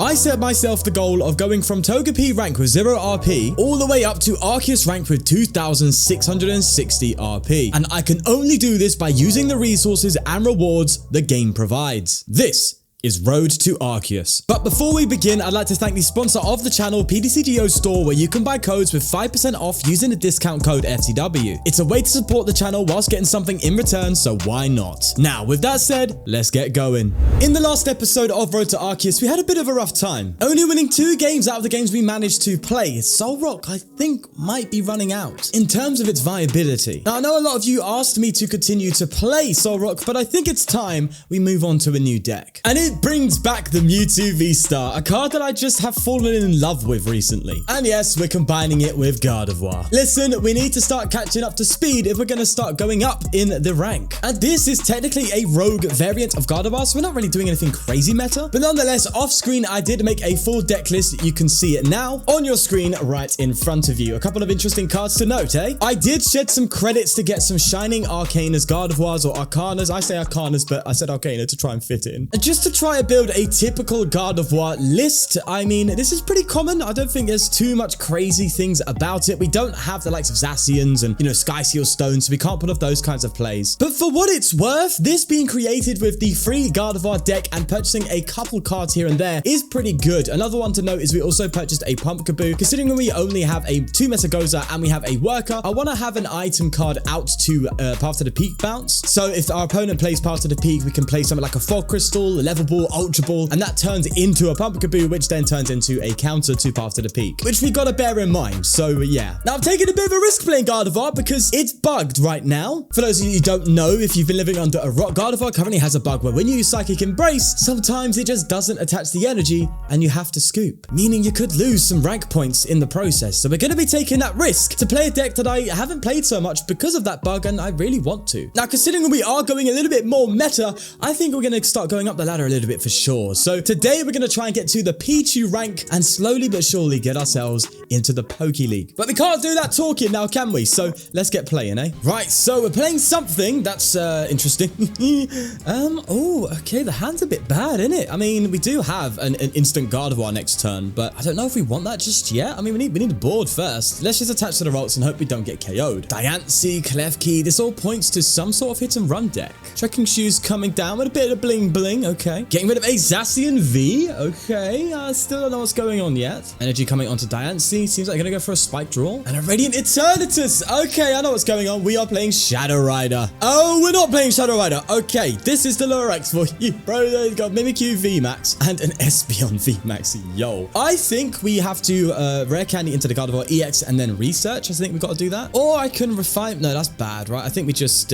I set myself the goal of going from Togepi rank with 0 RP all the way up to Arceus rank with 2660 RP. And I can only do this by using the resources and rewards the game provides. This is RoadToArceus. But before we begin, I'd like to thank the sponsor of the channel, ptcgl store, where you can buy codes with 5% off using the discount code FTW. It's a way to support the channel whilst getting something in return, so why not? Now, with that said, let's get going. In the last episode of RoadToArceus, we had a bit of a rough time. Only winning 2 games out of the games we managed to play. Solrock, I think, might be running out in terms of its viability. Now, I know a lot of you asked me to continue to play Solrock, but I think it's time we move on to a new deck. And it brings back the Mewtwo VSTAR, a card that I just have fallen in love with recently. And yes, we're combining it with Gardevoir. Listen, we need to start catching up to speed if we're going to start going up in the rank. And this is technically a rogue variant of Gardevoir, so we're not really doing anything crazy meta. But nonetheless, off screen, I did make a full deck list. You can see it now on your screen right in front of you. A couple of interesting cards to note, eh? I did shed some credits to get some Shining Arcanas, Gardevoirs, or Arcanas. I say Arcanas, but I said Arcana to try and fit it in. And just to try and build a typical Gardevoir list, I mean, this is pretty common. I don't think there's too much crazy things about it. We don't have the likes of Zacians and, Sky Seal Stones, so we can't pull off those kinds of plays. But for what it's worth, this being created with the free Gardevoir deck and purchasing a couple cards here and there is pretty good. Another one to note is we also purchased a Pumpkaboo. Considering we only have a 2 Metagoza and we have a Worker, I want to have an item card out to Path to the Peak bounce. So if our opponent plays Path to the Peak, we can play something like a Fog Crystal, a Level Ball, Ultra Ball, and that turns into a Pumpkaboo, which then turns into a counter to Path to the Peak, which we gotta bear in mind. So yeah. Now I've taken a bit of a risk playing Gardevoir because it's bugged right now. For those of you who don't know, if you've been living under a rock, Gardevoir currently has a bug where when you use Psychic Embrace, sometimes it just doesn't attach the energy and you have to scoop, meaning you could lose some rank points in the process. So we're gonna be taking that risk to play a deck that I haven't played so much because of that bug, and I really want to. Now, considering we are going a little bit more meta, I think we're gonna start going up the ladder a little bit for sure. So today we're going to try and get to the P2 rank and slowly but surely get ourselves into the Poke League. But we can't do that talking now, can we? So let's get playing, eh? Right, so we're playing something that's interesting. Oh, okay, the hand's a bit bad, isn't it? I mean, we do have an instant Gardevoir next turn, but I don't know if we want that just yet. I mean, we need a board first. Let's just attach to the rolls and hope we don't get KO'd. Diancie, Klefki, this all points to some sort of hit and run deck. Trekking Shoes coming down with a bit of bling bling, okay. Getting rid of a Zacian V, okay. I still don't know what's going on yet. Energy coming onto Diancie. Seems like they're gonna go for a Spike Draw. And a Radiant Eternatus. Okay, I know what's going on. We are playing Shadow Rider. Oh, we're not playing Shadow Rider. Okay, this is the Lurex for you, bro. They've got Mimikyu VMAX and an Espeon VMAX. Yo. I think we have to Rare Candy into the Gardevoir EX and then research. I think we've got to do that. Or I can refine. No, that's bad, right? I think we just,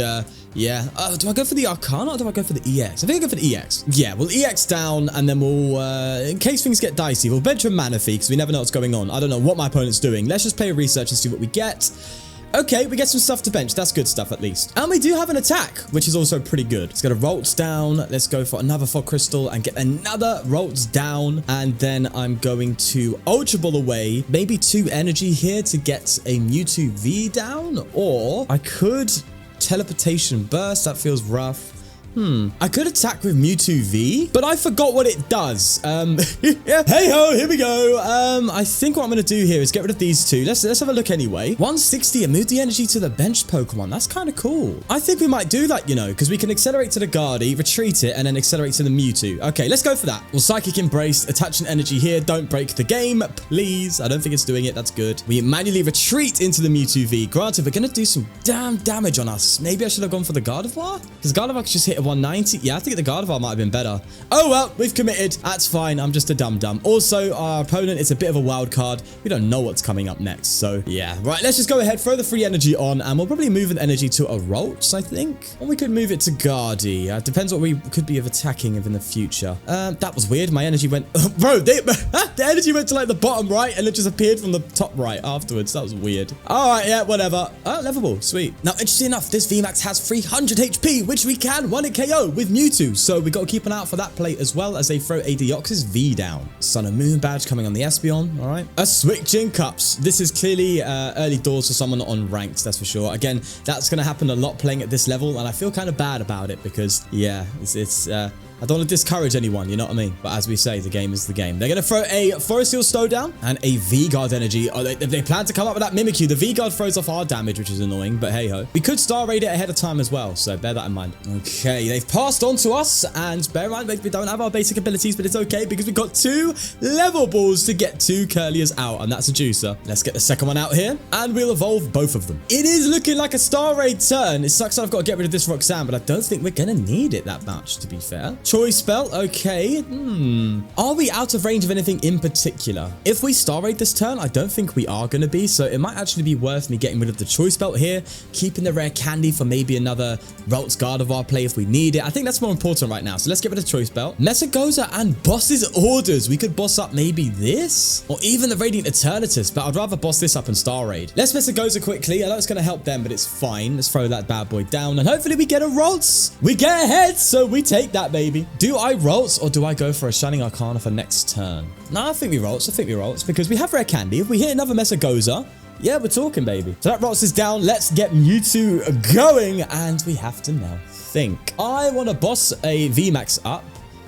yeah. Do I go for the Arcana or do I go for the EX? I think I go for the EX. Yeah, we'll EX down and then we'll, in case things get dicey, we'll venture Manaphy because we never know what's going on. I don't know what my opponent's doing. Let's just play a research and see what we get. Okay, we get some stuff to bench. That's good stuff, at least. And we do have an attack, which is also pretty good. Let's get a Rolts down. Let's go for another Fog Crystal and get another Rolts down. And then I'm going to Ultra Ball away. Maybe 2 energy here to get a Mewtwo V down. Or I could Teleportation Burst. That feels rough. I could attack with Mewtwo V, but I forgot what it does. Hey ho, here we go. I think what I'm going to do here is get rid of these 2. Let's have a look anyway. 160 and move the energy to the benched Pokemon. That's kind of cool. I think we might do that, because we can accelerate to the Guardy, retreat it, and then accelerate to the Mewtwo. Okay, let's go for that. We'll Psychic Embrace, attach an energy here. Don't break the game, please. I don't think it's doing it. That's good. We manually retreat into the Mewtwo V. Granted, we're going to do some damn damage on us. Maybe I should have gone for the Gardevoir? Because Gardevoir could just hit a 190. Yeah, I think the Gardevoir might have been better. Oh, well, we've committed. That's fine. I'm just a dum-dum. Also, our opponent is a bit of a wild card. We don't know what's coming up next. So, yeah. Right, let's just go ahead, throw the free energy on, and we'll probably move an energy to a Rolts, I think. Or we could move it to Guardy. Depends what we could be of attacking in the future. That was weird. My energy went... Bro, the energy went to, like, the bottom right, and it just appeared from the top right afterwards. That was weird. All right, yeah, whatever. Oh, Levelable. Sweet. Now, interesting enough, this VMAX has 300 HP, which we can 1-hit KO with Mewtwo, so we got to keep an eye out for that play as well as they throw a Deoxys V down. Sun and Moon badge coming on the Espeon. All right, a Switching Cups. This is clearly early doors for someone on ranked, that's for sure. Again, that's going to happen a lot playing at this level, and I feel kind of bad about it because, yeah, it's I don't want to discourage anyone, you know what I mean? But as we say, the game is the game. They're going to throw a Forest Seal Slowdown and a V-Guard Energy. Oh, they plan to come up with that Mimikyu. The V-Guard throws off hard damage, which is annoying, but hey-ho. We could Star Raid it ahead of time as well, so bear that in mind. Okay, they've passed on to us, and bear in mind, we don't have our basic abilities, but it's okay because we've got 2 level balls to get 2 Curliers out, and that's a juicer. Let's get the second one out here, and we'll evolve both of them. It is looking like a Star Raid turn. It sucks that I've got to get rid of this Roxanne, but I don't think we're going to need it that much, to be fair. Choice Spell, okay. Are we out of range of anything in particular? If we Star Raid this turn, I don't think we are going to be, so it might actually be worth me getting rid of the Choice Belt here, keeping the rare candy for maybe another RoadToArceus Gardevoir play if we need it. I think that's more important right now, so let's get rid of the Choice Belt. Mesagoza and Boss's Orders. We could boss up maybe this, or even the Radiant Eternatus, but I'd rather boss this up and Star Raid. Let's Mesagoza quickly. I know it's going to help them, but it's fine. Let's throw that bad boy down, and hopefully we get a RoadToArceus. We get ahead, so we take that, baby. Do I RoadToArceus, or do I go for a Shining Arcana for next turn? No, I think we RoadToArceus, because we have rare candy. If we hit another Mesagoza, yeah, we're talking, baby. So that RoadToArceus is down. Let's get Mewtwo going, and we have to now think. I want to boss a VMAX up.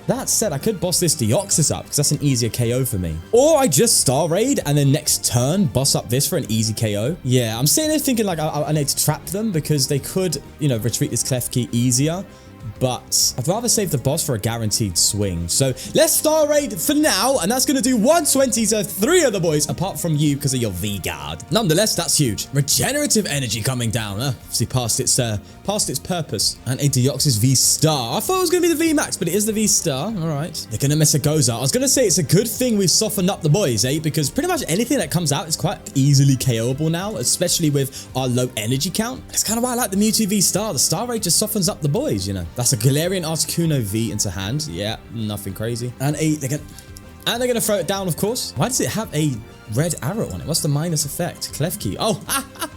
That said, I could boss this Deoxys up because that's an easier KO for me. Or I just Star Raid and then next turn boss up this for an easy KO. Yeah, I'm sitting there thinking like I need to trap them because they could, you know, retreat this Klefki easier. But I'd rather save the boss for a guaranteed swing. So let's Star Raid for now, and that's going to do 120 to 3 of the boys, apart from you because of your V-Guard. Nonetheless, that's huge. Regenerative energy coming down. Obviously past its purpose. And a Deoxys VSTAR. I thought it was going to be the VMAX, but it is the VSTAR. All right. They're going to Mesagoza. I was going to say it's a good thing we've softened up the boys, eh? Because pretty much anything that comes out is quite easily KOable now, especially with our low energy count. That's kind of why I like the Mewtwo VSTAR. The Star Raid just softens up the boys, you know. That's a Galarian Articuno V into hand. Yeah, nothing crazy. And they're gonna throw it down, of course. Why does it have a red arrow on it? What's the minus effect? Klefki. Oh,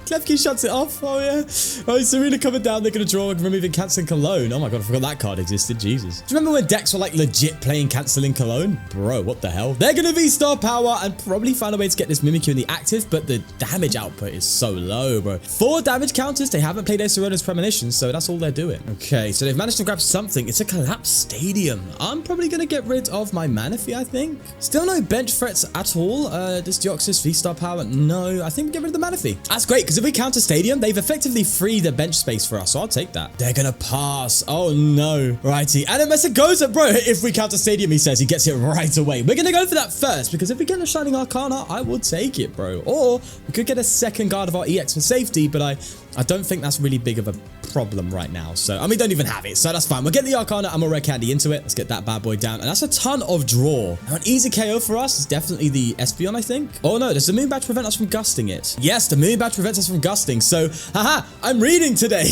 Klefki shuts it off. Oh, yeah. Oh, Serena coming down. They're going to draw, removing Canceling Cologne. Oh, my God. I forgot that card existed. Jesus. Do you remember when decks were, like, legit playing Canceling Cologne? Bro, what the hell? They're going to V-Star Power and probably find a way to get this Mimikyu in the active, but the damage output is so low, bro. 4 damage counters. They haven't played Acerona's Premonition, so that's all they're doing. Okay, so they've managed to grab something. It's a Collapsed Stadium. I'm probably going to get rid of my Manaphy, I think. Still no bench threats at all. This Deoxys V-Star Power, no. I think we get rid of the Manaphy. That's great, because if we counter Stadium, they've effectively freed the bench space for us, so I'll take that. They're gonna pass. Oh, no. Righty. And Mesagoza, bro, if we counter Stadium, he says, he gets it right away. We're gonna go for that first, because if we get a Shining Arcana, I will take it, bro. Or we could get a second Gardevoir EX for safety, but I don't think that's really big of a problem right now. So, I mean, we don't even have it, so that's fine. We'll get the Arcana and we'll rare candy into it. Let's get that bad boy down. And that's a ton of draw. Now, an easy KO for us is definitely the Espeon, I think. Oh, no. Does the Moon Badge prevent us from gusting it? Yes, the Moon Badge prevents us from gusting. So, haha, I'm reading today.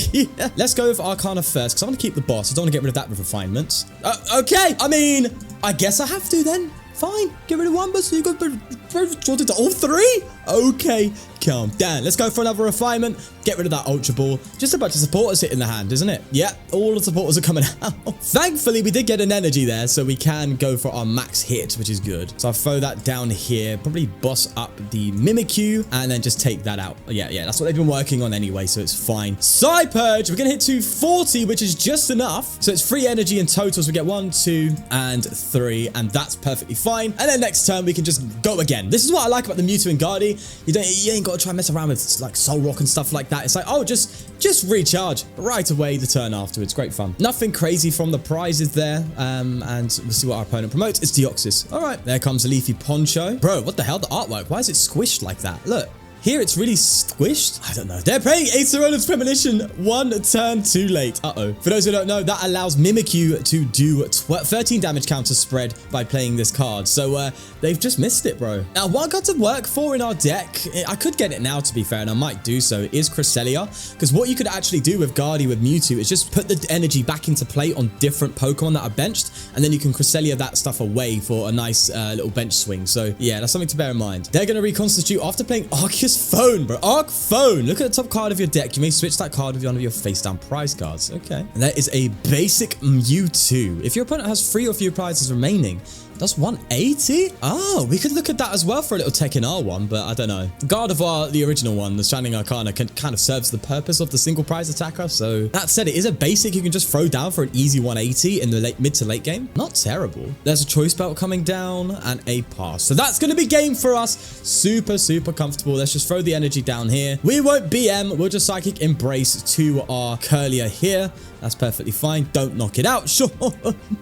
Let's go with Arcana first, because I want to keep the boss. I don't want to get rid of that with refinement. Okay. I mean, I guess I have to then. Fine. Get rid of one, but so you got shorted to all 3? Okay. Calm down. Let's go for another refinement. Get rid of that Ultra Ball. Just a bunch of supporters hitting the hand, isn't it? Yeah, all the supporters are coming out. Thankfully, we did get an energy there, so we can go for our max hit, which is good. So I'll throw that down here. Probably boss up the Mimikyu and then just take that out. Yeah, that's what they've been working on anyway, so it's fine. Psypurge. We're going to hit 240, which is just enough. So it's 3 energy in total. So we get 1, 2, and 3, and that's perfectly fine. And then next turn, we can just go again. This is what I like about the Mewtwo and Guardi. You ain't got to try and mess around with like Soul Rock and stuff like that. It's like, oh, just recharge right away the turn afterwards. Great fun. Nothing crazy from the prizes there. And we'll see what our opponent promotes. It's Deoxys. All right, there comes a Leafy Poncho. Bro, what the hell? The artwork. Why is it squished like that? Look. Here, it's really squished. I don't know. They're playing Acerona's Premonition 1 turn too late. Uh-oh. For those who don't know, that allows Mimikyu to do 13 damage counter spread by playing this card. So, they've just missed it, bro. Now, one card to work for in our deck, I could get it now, to be fair, and I might do so, is Cresselia. Because what you could actually do with Guardi with Mewtwo is just put the energy back into play on different Pokemon that are benched, and then you can Cresselia that stuff away for a nice little bench swing. So, yeah, that's something to bear in mind. They're going to reconstitute after playing Arceus Phone, bro. Arc Phone. Look at the top card of your deck. You may switch that card with one of your face down prize cards. Okay. And that is a basic Mewtwo. If your opponent has 3 or fewer prizes remaining, That's 180? Oh, we could look at that as well for a little Tekken R one, but I don't know. Gardevoir, the original one, the Shining Arcana, kind of serves the purpose of the single prize attacker. So that said, it is a basic you can just throw down for an easy 180 in the mid to late game. Not terrible. There's a choice belt coming down and a pass. So that's going to be game for us. Super, super comfortable. Let's just throw the energy down here. We won't BM. We'll just Psychic Embrace to our Curlier here. That's perfectly fine. Don't knock it out. Sure.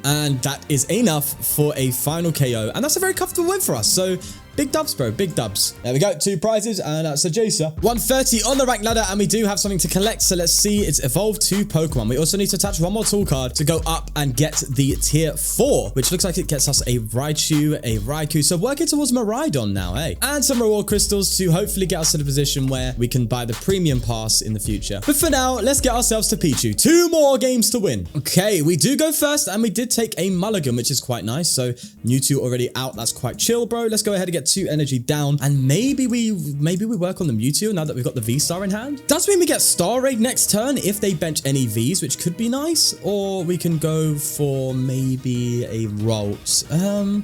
And that is enough for a final KO. And that's a very comfortable win for us. So big dubs, bro. Big dubs. There we go. 2 prizes, and that's a juicer. 130 on the rank ladder, and we do have something to collect. So let's see. It's evolved 2 Pokemon. We also need to attach 1 more tool card to go up and get the tier 4, which looks like it gets us a Raichu, a Raikou. So working towards Miraidon now, hey? And some reward crystals to hopefully get us in a position where we can buy the premium pass in the future. But for now, let's get ourselves to Pichu. 2 more games to win. Okay, we do go first, and we did take a mulligan, which is quite nice. So Mewtwo already out. That's quite chill, bro. Let's go ahead and get 2 energy down, and maybe we work on the Mewtwo now that we've got the V-Star in hand. Does mean we get Star Raid next turn if they bench any Vs, which could be nice, or we can go for maybe a Ralts.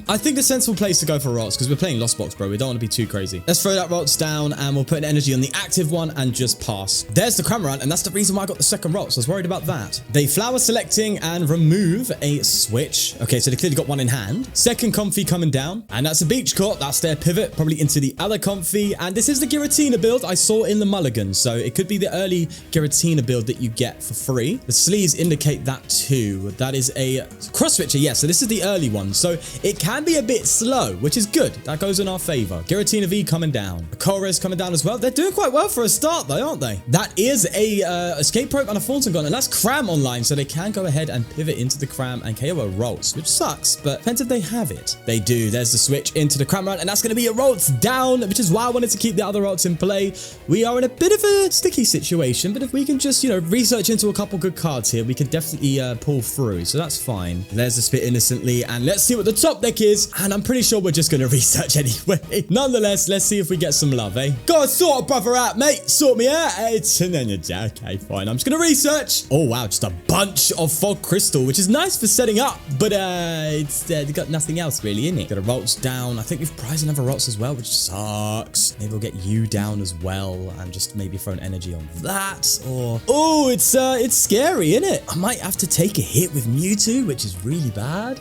I think the sensible place to go for Ralts, because we're playing Lost Box, bro. We don't want to be too crazy. Let's throw that Ralts down, and we'll put an energy on the active one and just pass. There's the Cramorant, and that's the reason why I got the second Ralts. I was worried about that. They flower selecting and remove a switch. Okay, so they clearly got one in hand. Second Comfy coming down, and that's a Beach Court. That's their pivot, probably into the other Comfy. And this is the Giratina build I saw in the mulligan, so it could be the early Giratina build that you get for free. The sleeves indicate that too. That is a cross switcher. Yeah, so this is the early one, so it can be a bit slow, which is good. That goes in our favor. Giratina V coming down. Korra's coming down as well. They're doing quite well for a start though, aren't they? That is a Escape Rope and a Thornton Gun, and that's Cram online, so they can go ahead and pivot into the Cram and KO a Ralts, which sucks, but depends if they have it. They do. There's the switch into the Cramorant, and that's going to be a Ralts down, which is why I wanted to keep the other Ralts in play. We are in a bit of a sticky situation, but if we can just, you know, research into a couple good cards here, we can definitely pull through, so that's fine. There's the Spit Innocently, and let's see what the top deck is, and I'm pretty sure we're just going to research anyway. Nonetheless, let's see if we get some love, eh? Go sort a brother out, mate. Sort me out. Okay, fine. I'm just going to research. Oh, wow, just a bunch of Fog Crystal, which is nice for setting up, but it's got nothing else really in it. Got a Ralts down. I think we've prized another Ralts as well, which sucks. Maybe we'll get you down as well, and just maybe throw an energy on that, or... Oh, it's scary, isn't it? I might have to take a hit with Mewtwo, which is really bad.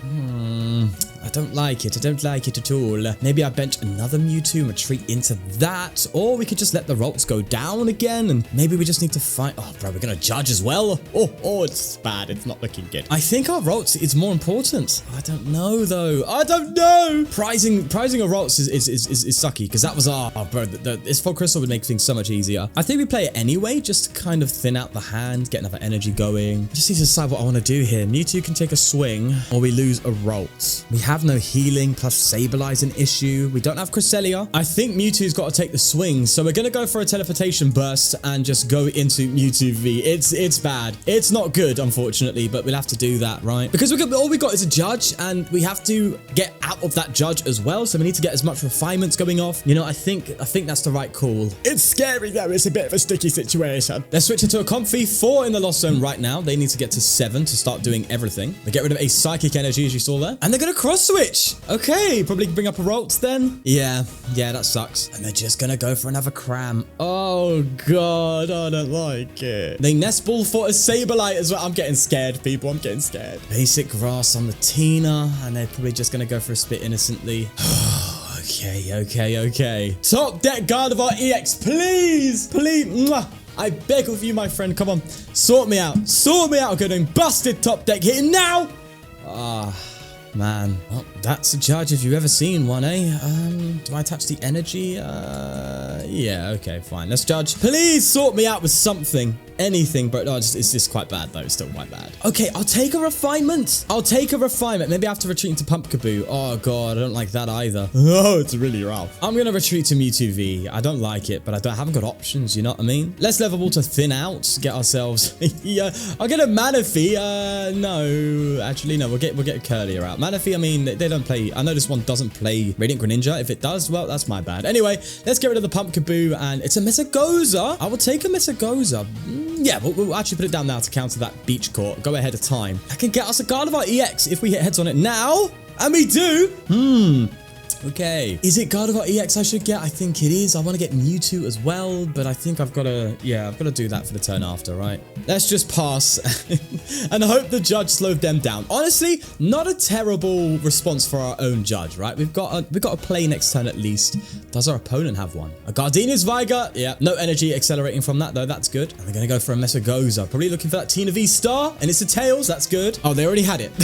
I don't like it. I don't like it at all. Maybe I bench another Mewtwo and retreat into that, or we could just let the Ralts go down again, and maybe we just need to fight... Oh, bro, we're going to judge as well. Oh, it's bad. It's not looking good. I think our Ralts is more important. I don't know, though. I don't know. Prizing a Ralts is sucky, because that was our... Oh, bro, this Fog Crystal would make things so much easier. I think we play it anyway, just to kind of thin out the hand, get another energy going. I just need to decide what I want to do here. Mewtwo can take a swing, or we lose a Ralts. We have no healing, plus Sableye an issue. We don't have Cresselia. I think Mewtwo's got to take the swing, so we're going to go for a teleportation burst and just go into Mewtwo V. It's bad. It's not good, unfortunately, but we'll have to do that, right? Because all we got is a judge, and we have to get out of that judge as well, so we need to get as much refinements going off. You know, I think that's the right call. It's scary, though. It's a bit of a sticky situation. They're switching to a Comfy 4 in the Lost Zone right now. They need to get to 7 to start doing everything. They get rid of a Psychic Energy, as you saw there, and they're going to cross switch. Okay, probably bring up a Ralts then. Yeah, that sucks. And they're just gonna go for another Cram. Oh god, I don't like it. They Nest Ball for a Sableye as well. I'm getting scared, people. I'm getting scared. Basic Grass on the Tina, and they're probably just gonna go for a Spit Innocently. Okay. Top deck Gardevoir EX, please. Mwah. I beg of you, my friend. Come on, sort me out. I'm getting busted top deck here now. Man, well, that's a judge if you've ever seen one, eh? Do I attach the energy? Yeah, okay, fine. Let's judge. Please sort me out with something. Anything, but no, it's just quite bad, though. It's still quite bad. Okay, I'll take a refinement. Maybe I have to retreat into Pumpkaboo. Oh, God, I don't like that either. Oh, it's really rough. I'm going to retreat to Mewtwo V. I don't like it, but I haven't got options, you know what I mean? Let's level to thin out, get ourselves... Yeah, I'll get a Manaphy. No, actually, no, we'll get Curlier out. Manaphy, I mean, they don't play... I know this one doesn't play Radiant Greninja. If it does, well, that's my bad. Anyway, let's get rid of the Pumpkaboo, and it's a Mesagoza. I will take a Mesagoza. Yeah, we'll actually put it down now to counter that Beach Court. Go ahead of time. I can get us a Gardevoir EX if we hit heads on it now. And we do. Okay. Is it Gardevoir EX I should get? I think it is. I want to get Mewtwo as well, but I think I've got to, I've got to do that for the turn after, right? Let's just pass and hope the judge slowed them down. Honestly, not a terrible response for our own judge, right? We've got a play next turn at least. Does our opponent have one? A Gardenia's Viger. Yeah, no energy accelerating from that though. That's good. And they're going to go for a Metagoza. Probably looking for that Mewtwo VSTAR, and it's a Tails. That's good. Oh, they already had it.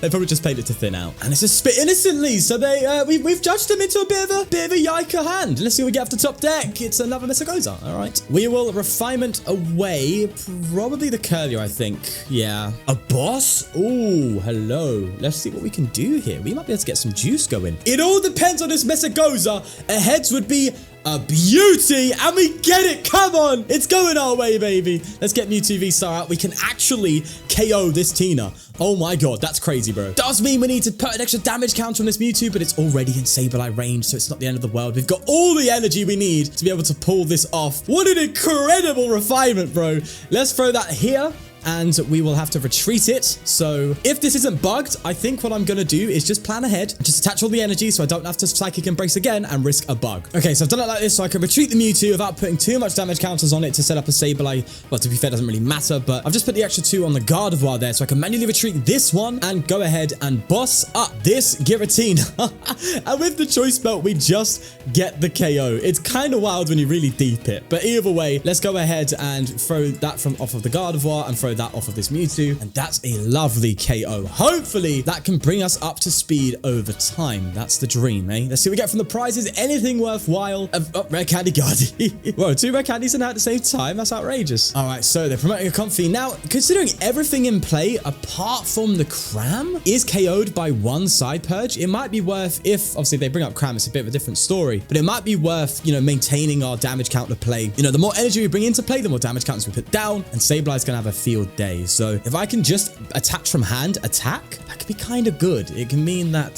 They probably just played it to thin out. And it's a Spit innocently, so they we've judged him into a bit of a Yika hand. Let's see what we get off the top deck. It's another Metagoza. All right. We will refinement away. Probably the Curlier, I think. Yeah. A boss? Oh, hello. Let's see what we can do here. We might be able to get some juice going. It all depends on this Metagoza. A heads would be a beauty, and we get it. Come on, it's going our way, baby. Let's get Mewtwo VSTAR out. We can actually KO this Tina. Oh my god, that's crazy, bro. Does mean we need to put an extra damage counter on this Mewtwo, but it's already in Sableye range, so it's not the end of the world. We've got all the energy we need to be able to pull this off. What an incredible refinement, bro. Let's throw that here. And we will have to retreat it. So if this isn't bugged, I think what I'm going to do is just plan ahead. Just attach all the energy so I don't have to Psychic Embrace again and risk a bug. Okay, so I've done it like this so I can retreat the Mewtwo without putting too much damage counters on it to set up a Sableye. Well, to be fair, it doesn't really matter, but I've just put the extra 2 on the Gardevoir there so I can manually retreat this one and go ahead and boss up this Giratina. And with the Choice Belt, we just get the KO. It's kind of wild when you really deep it. But either way, let's go ahead and throw that from off of the Gardevoir and throw that off of this Mewtwo, and that's a lovely KO. Hopefully that can bring us up to speed over time. That's the dream, eh? Let's see what we get from the prizes. Anything worthwhile. Rare candy Gardy. Whoa, 2 rare candies in at the same time. That's outrageous. All right, so they're promoting a Comfy. Now, considering everything in play apart from the Cram is KO'd by 1 side purge, it might be worth, if obviously they bring up Cram, it's a bit of a different story, but it might be worth, you know, maintaining our damage counter play. You know, the more energy we bring into play, the more damage counters we put down, and Sableye's gonna have a field day. So if I can just attach from hand, attack, that could be kind of good. It can mean that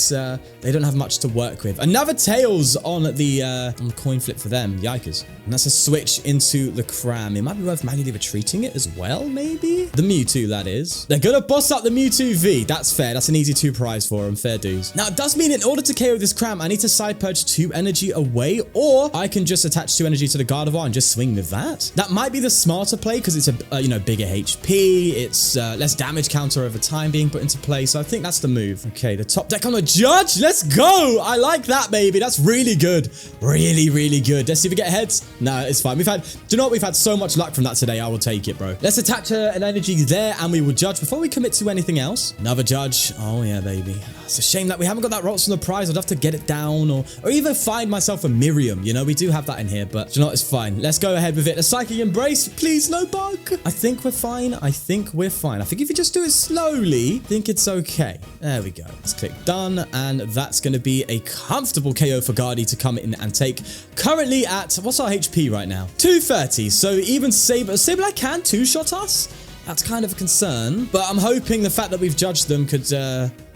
they don't have much to work with. Another Tails on the coin flip for them. Yikers. And that's a switch into the Cram. It might be worth manually retreating it as well, maybe? The Mewtwo, that is. They're going to boss up the Mewtwo V. That's fair. That's an easy 2 prize for them. Fair dues. Now, it does mean in order to KO this Cram, I need to side purge 2 energy away, or I can just attach 2 energy to the Gardevoir and just swing with that. That might be the smarter play because it's a, you know, bigger HP. It's less damage counter over time being put into play. So I think that's the move. Okay, the top deck on the judge. Let's go. I like that, baby. That's really good. Really, really good. Let's see if we get heads. No, it's fine. Do you know what? We've had so much luck from that today. I will take it, bro. Let's attach an energy there and we will judge before we commit to anything else. Another judge. Oh, yeah, baby. It's a shame that we haven't got that Rots from the prize. I'd have to get it down or even find myself a Miriam. You know, we do have that in here, but you know what? It's fine. Let's go ahead with it. A Psychic Embrace. Please, no bug. I think we're fine. I think we're fine. I think if you just do it slowly, I think it's okay. There we go. Let's click done. And that's going to be a comfortable KO for Gardy to come in and take. Currently at, what's our HP right now? 230. So even Sableye can 2-shot us. That's kind of a concern. But I'm hoping the fact that we've judged them could,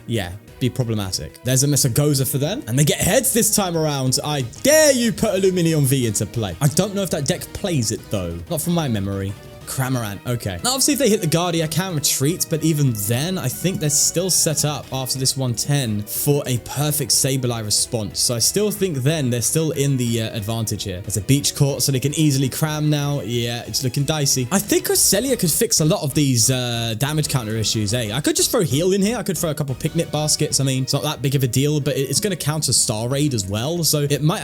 yeah, be problematic. There's a Metagoza for them. And they get heads this time around. I dare you put Illuminion V into play. I don't know if that deck plays it though. Not from my memory. Cramorant. Okay. Now, obviously, if they hit the Guardi, I can retreat, but even then, I think they're still set up after this 110 for a perfect Sableye response. So I still think then they're still in the advantage here. There's a Beach Court, so they can easily cram now. Yeah, it's looking dicey. I think Cresselia could fix a lot of these damage counter issues, eh? I could just throw heal in here. I could throw a couple picnic baskets. I mean, it's not that big of a deal, but it's going to counter Star Raid as well. So it might...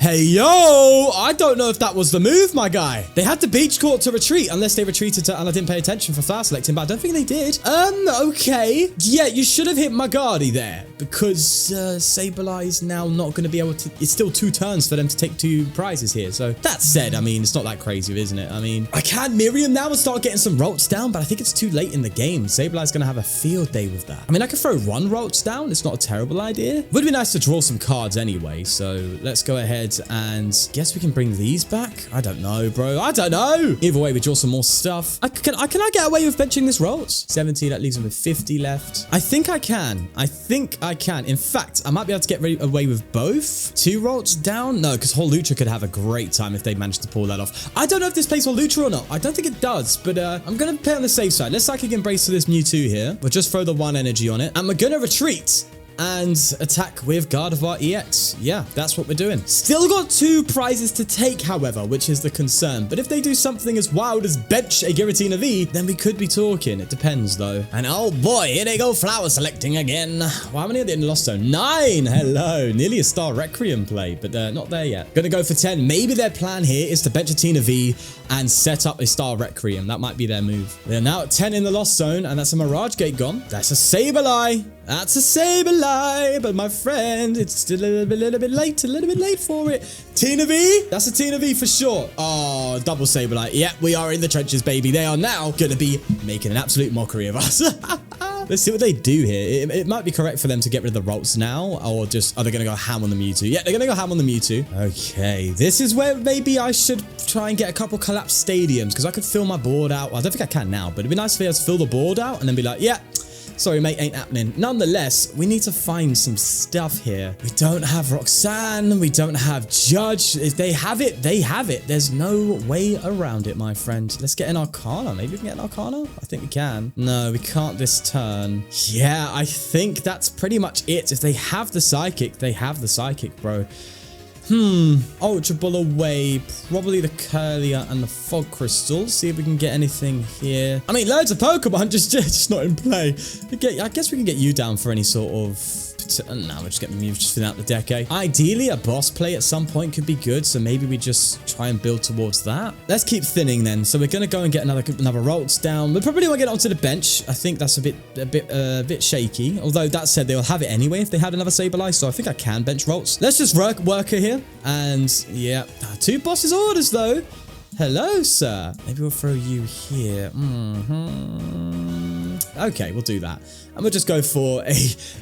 Hey, yo! I don't know if that was the move, my guy. They had the Beach Court to retreat unless they retreated to, and I didn't pay attention for fast selecting, but I don't think they did. Okay. Yeah, you should have hit Magardi there because Sableye is now not going to be able to, it's still 2 turns for them to take 2 prizes here. So that said, I mean, it's not that crazy, isn't it? I mean, I can Miriam now and start getting some Rolts down, but I think it's too late in the game. Sableye's going to have a field day with that. I mean, I could throw 1 Rolts down. It's not a terrible idea. Would be nice to draw some cards anyway. So let's go ahead and guess we can bring these back. I don't know, bro. I don't know. Either Either way, we draw some more stuff. Can I get away with benching this Rolls? 70, that leaves him with 50 left. I think I can. I think I can. In fact, I might be able to get away with both. 2 Rolls down? No, because Holucha could have a great time if they managed to pull that off. I don't know if this plays Holucha or not. I don't think it does, but I'm going to play on the safe side. Let's Psychic Embrace to this Mewtwo here. We'll just throw the 1 energy on it, and we're going to retreat and attack with Gardevoir EX. Yeah, that's what we're doing. Still got 2 prizes to take, however, which is the concern. But if they do something as wild as bench a Giratina V, then we could be talking. It depends, though. And oh boy, here they go flower selecting again. Well, how many are they in the Lost Zone? 9! Hello. Nearly a Star Requiem play, but not there yet. Gonna go for 10. Maybe their plan here is to bench a Tina V and set up a Star Requiem. That might be their move. They're now at 10 in the Lost Zone, and that's a Mirage Gate gone. That's a Sableye. That's a Sableye, but my friend, it's still a little bit late for it. Tina V? That's a Tina V for sure. Oh, double Sableye. Yeah, we are in the trenches, baby. They are now going to be making an absolute mockery of us. Let's see what they do here. It might be correct for them to get rid of the Rolts now, or just, are they going to go ham on the Mewtwo? Yeah, they're going to go ham on the Mewtwo. Okay, this is where maybe I should try and get a couple collapsed stadiums, because I could fill my board out. Well, I don't think I can now, but it'd be nice if I was to fill the board out and then be like, yeah, sorry, mate, ain't happening. Nonetheless, we need to find some stuff here. We don't have Roxanne. We don't have Judge. If they have it, they have it. There's no way around it, my friend. Let's get an Arcana. Maybe we can get an Arcana? I think we can. No, we can't this turn. Yeah, I think that's pretty much it. If they have the Psychic, they have the Psychic, bro. Ultra Ball away. Probably the Curlier and the Fog Crystal. See if we can get anything here. I mean, loads of Pokemon, just not in play. I guess we can get you down for any sort of... No, we'll just get the Mew just thin out the deck, eh? Ideally, a boss play at some point could be good, so maybe we just try and build towards that. Let's keep thinning then. So we're gonna go and get another Rolts down. We probably won't get onto the bench. I think that's a bit shaky. Although that said, they'll have it anyway if they had another Sableye, so I think I can bench Rolts. Let's just work her here, and yeah, 2 bosses orders though. Hello, sir. Maybe we'll throw you here. Okay, we'll do that. And we'll just go for a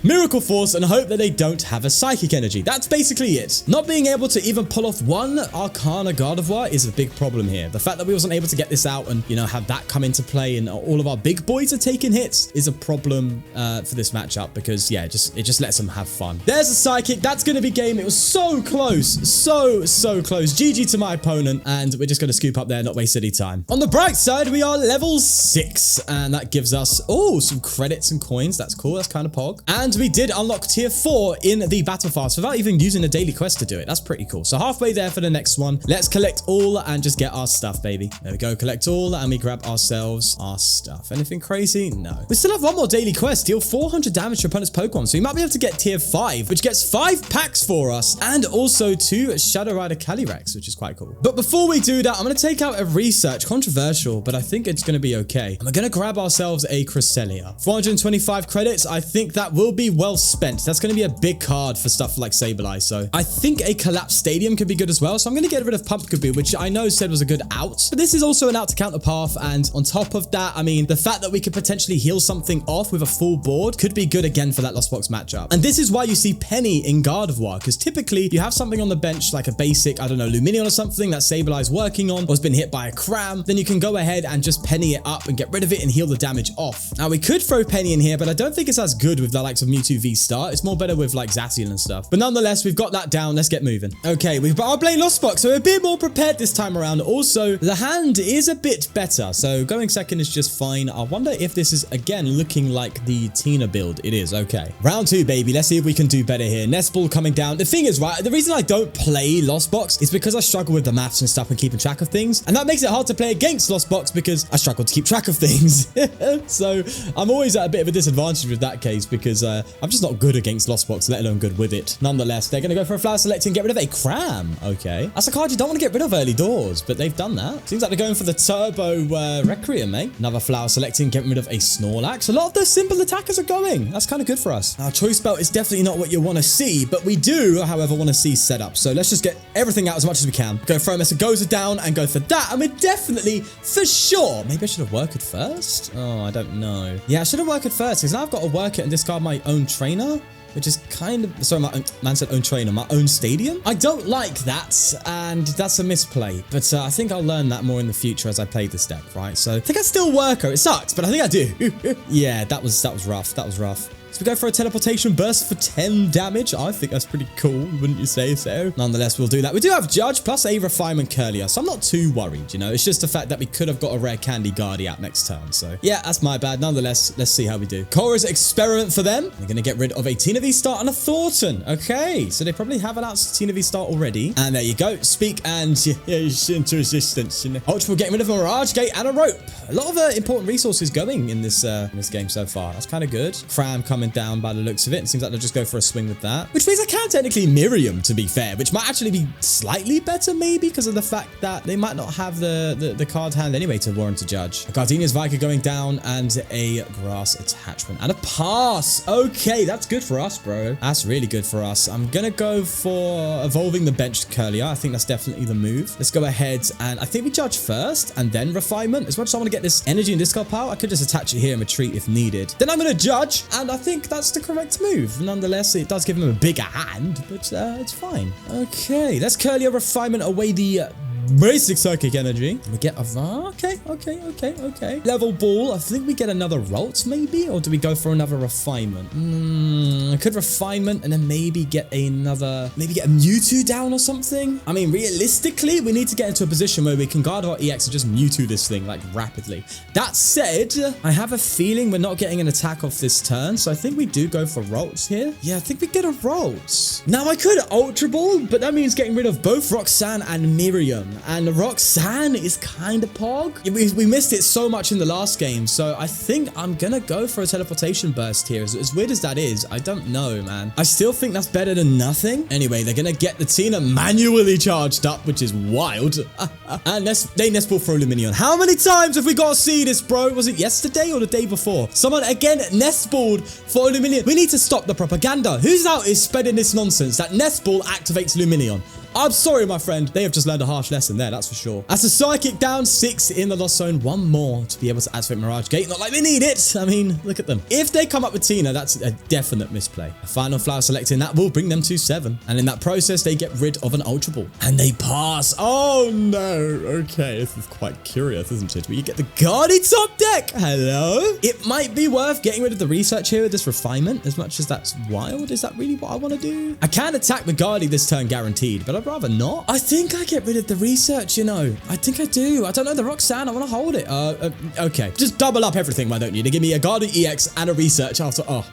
Miracle Force and hope that they don't have a Psychic Energy. That's basically it. Not being able to even pull off 1 Arcana Gardevoir is a big problem here. The fact that we wasn't able to get this out and, you know, have that come into play and all of our big boys are taking hits is a problem for this matchup because, yeah, it just lets them have fun. There's a Psychic. That's going to be game. It was so close. So close. GG to my opponent. And we're just going to scoop up there, not waste any time. On the bright side, we are level 6. And that gives us, oh, some credits and coins. That's cool. That's kind of pog. And we did unlock tier 4 in the battle fast without even using a daily quest to do it. That's pretty cool. So halfway there for the next one. Let's collect all and just get our stuff, baby. There we go. Collect all and we grab ourselves our stuff. Anything crazy? No. We still have 1 more daily quest. Deal 400 damage to opponent's Pokemon. So we might be able to get tier 5, which gets 5 packs for us. And also 2 Shadow Rider Calyrex, which is quite cool. But before we do that, I'm going to take out a research. Controversial, but I think it's going to be okay. And we're going to grab ourselves a Cresselia. 425 credits. I think that will be well spent. That's going to be a big card for stuff like Sableye. So I think a Collapsed Stadium could be good as well. So I'm going to get rid of Pumpkaboo, which I know said was a good out. But this is also an out to counter path. And on top of that, I mean, the fact that we could potentially heal something off with a full board could be good again for that Lost Box matchup. And this is why you see Penny in Gardevoir, because typically you have something on the bench like a basic, I don't know, Luminion or something that Sableye's working on or has been hit by a Cram. Then you can go ahead and just Penny it up and get rid of it and heal the damage off. Now we could throw Penny in here, but I don't think it's as good with the likes of Mewtwo VSTAR. It's more better with like Zacian and stuff. But nonetheless, we've got that down. Let's get moving. Okay, we've got our Blade Lost Box, so we're a bit more prepared this time around. Also, the hand is a bit better, so going second is just fine. I wonder if this is, again, looking like the Tina build. It is, okay. Round 2, baby. Let's see if we can do better here. Nest Ball coming down. The thing is, right, the reason I don't play Lost Box is because I struggle with the maths and stuff and keeping track of things. And that makes it hard to play against Lost Box because I struggle to keep track of things. So I'm always at a bit of a disadvantage with that case because I'm just not good against Lost Box, let alone good with it. Nonetheless, they're going to go for a Flower Select and get rid of a Cram. Okay. That's a card you don't want to get rid of early doors, but they've done that. Seems like they're going for the Turbo Requiem, mate. Another Flower Selecting, getting rid of a Snorlax. A lot of the simple attackers are going. That's kind of good for us. Our Choice Belt is definitely not what you want to see, but we do, however, want to see setup. So let's just get everything out as much as we can. Go throw Mr. Gozer down and go for that. And we're definitely, for sure. Maybe I should have worked it first. Oh, I don't know. Yeah, I should have worked it first because now I've got to work it and discard my own trainer. which is kind of, sorry, man said own trainer, my own stadium. I don't like that, and that's a misplay, but I think I'll learn that more in the future as I play this deck, right? So I think I still work her. It sucks, but I think I do. Yeah, that was rough. That was rough. So we go for a teleportation burst for 10 damage. I think that's pretty cool, wouldn't you say so? Nonetheless, we'll do that. We do have Judge plus a Refinement Curlier, so I'm not too worried, you know? It's just the fact that we could have got a rare Candy Guardy out next turn, so yeah, that's my bad. Nonetheless, let's see how we do. Cora's Experiment for them. They're going to get rid of a Tina VSTAR and a Thornton. Okay, so they probably have announced Tina VSTAR already. And there you go. Speak and into resistance. You know? Ultra will get rid of a Mirage Gate and a Rope. A lot of important resources going in this game so far. That's kind of good. Fram coming down by the looks of it. It seems like they'll just go for a swing with that. Which means I can technically Miriam, to be fair, which might actually be slightly better maybe because of the fact that they might not have the card hand anyway to warrant a Judge. A Gardenia's Vicar going down and a Grass Attachment and a pass. Okay, that's good for us, bro. That's really good for us. I'm gonna go for evolving the benched Curlier. I think that's definitely the move. Let's go ahead and I think we Judge first and then Refinement. As much as I want to get this energy and discard power, I could just attach it here and retreat if needed. Then I'm gonna Judge, and I think that's the correct move. Nonetheless, it does give him a bigger hand, but it's fine. Okay, let's Curlier Refinement away the basic psychic energy. We get a okay. Level ball. I think we get another Rolt maybe, or do we go for another Refinement? I could Refinement and then maybe get another, maybe get a Mewtwo down or something. I mean, realistically, we need to get into a position where we can Gardevoir EX and just Mewtwo this thing like rapidly. That said, I have a feeling we're not getting an attack off this turn, so I think we do go for Rolts here. Yeah, I think we get a Rolts. Now I could Ultra Ball, but that means getting rid of both Roxanne and Miriam. And Roxanne is kind of pog. We missed it so much in the last game, so I think I'm gonna go for a teleportation burst here. As weird as that is, I don't know, man. I still think that's better than nothing. Anyway, they're gonna get the Tina manually charged up, which is wild. And they Nest Ball for Luminion. How many times have we got to see this, bro? Was it yesterday or the day before? Someone again Nest Balled for Luminion. We need to stop the propaganda. Who's out is spreading this nonsense that Nest Ball activates Luminion? I'm sorry, my friend. They have just learned a harsh lesson there, that's for sure. That's a Psychic down, 6 in the Lost Zone. One more to be able to activate Mirage Gate. Not like they need it. I mean, look at them. If they come up with Tina, that's a definite misplay. A final flower selecting that will bring them to 7. And in that process, they get rid of an Ultra Ball. And they pass. Oh, no. Okay, this is quite curious, isn't it? We get the Guardy top deck. Hello? It might be worth getting rid of the research here with this Refinement, as much as that's wild. Is that really what I want to do? I can attack the Guardy this turn guaranteed, but I'd rather not. I think I get rid of the research, you know. I think I do. I don't know. The Roxanne, I want to hold it. Okay. Just double up everything, why don't you? They give me a Guardian EX and a research after. Oh,